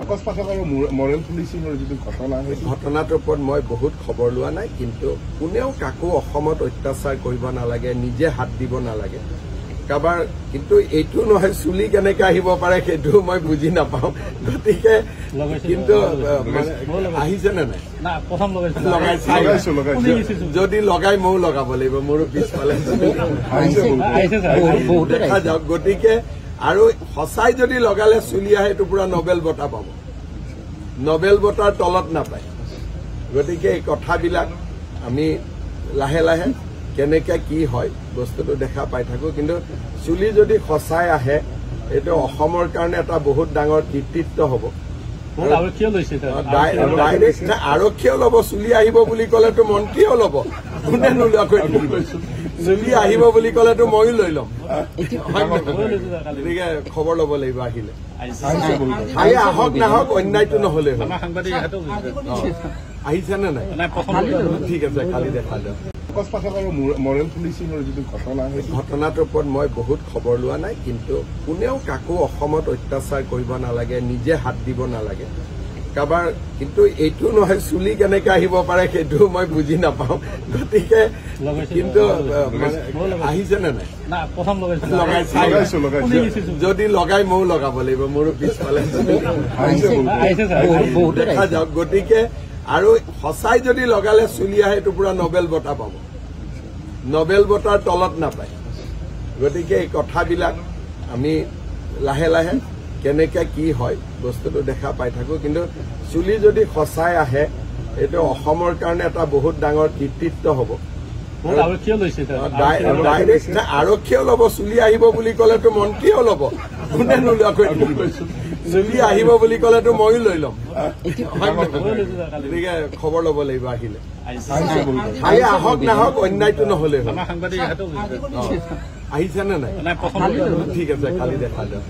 বাকচ পাঠক আৰু মৰেল পুলিচিঙৰ যিটো ঘটনা সেই ঘটনাটোৰ ওপৰত মই বহুত খবৰ লোৱা নাই, কিন্তু কোনেও কাকো অসমত অত্যাচাৰ কৰিব নালাগে, নিজে হাত দিব নালাগে কাৰোবাৰ। কিন্তু এইটো নহয় চুলি কেনেকে আহিব পাৰে সেইটো মই বুজি নাপাওঁ। গতিকে কিন্তু আহিছে নে নাই যদি লগাই ময়ো লগাব লাগিব, মোৰো পিছফালে দেখা যাওক। গতিকে আৰু সঁচাই যদি লগালে চুলি আহে এইটো পুৰা নবেল বঁটা পাব, নবেল বঁটাৰ তলত নাপায়। গতিকে এই কথাবিলাক আমি লাহে লাহে কেনেকে কি হয় বস্তুটো দেখা পাই থাকো। কিন্তু চুলি যদি সঁচাই আহে এইটো অসমৰ কাৰণে এটা বহুত ডাঙৰ কৃতিত্ব হ'ব। ডাইৰেক্ট আৰক্ষীয়েও ল'ব, চুলি আহিব বুলি ক'লেতো মন্ত্ৰীয়েও ল'ব, কোনে নোলোৱাকৈ চুলি আহিব বুলি ক'লেতো ময়ো লৈ ল'ম। গতিকে খবৰ ল'ব লাগিব আহিলে। আহক নাহক অন্যায়টো নহ'লে হ'ল। আহিছে নে নাই? ঠিক আছে, কালি দেখা যাওক। বাকচ পাঠক আৰু মৰেল পুলিচিঙৰ যিটো ঘটনা সেই ঘটনাটোৰ ওপৰত মই বহুত খবৰ লোৱা নাই, কিন্তু কোনেও কাকো অসমত অত্যাচাৰ কৰিব নালাগে, নিজে হাত দিব নালাগে কাৰোবাৰ। কিন্তু এইটো নহয় চুলি কেনেকে আহিব পাৰে সেইটো মই বুজি নাপাওঁ। গতিকে কিন্তু আহিছে নে নাই যদি লগাই ময়ো লগাব লাগিব, মোৰো পিছফালে দেখা যাওক। গতিকে আৰু সঁচাই যদি লগালে চুলি আহে এইটো পুৰা নবেল বঁটা পাব, নবেল বঁটাৰ তলত নাপায়। গতিকে এই কথাবিলাক আমি লাহে লাহে কেনেকে কি হয় বস্তুটো দেখা পাই থাকো। কিন্তু চুলি যদি সঁচাই আহে এইটো অসমৰ কাৰণে এটা বহুত ডাঙৰ কৃতিত্ব হ'ব। ডাইৰেক্ট আৰক্ষীয়েও ল'ব, চুলি আহিব বুলি ক'লেতো মন্ত্ৰীয়েও ল'ব, কোনে নোলোৱাকৈ চুলি আহিব বুলি ক'লেতো ময়ো লৈ ল'ম। গতিকে খবৰ ল'ব লাগিব আহিলে। আহক নাহক অন্যায়টো নহ'লে হ'ল। আহিছে নে নাই? ঠিক আছে, কালি দেখা যাওক।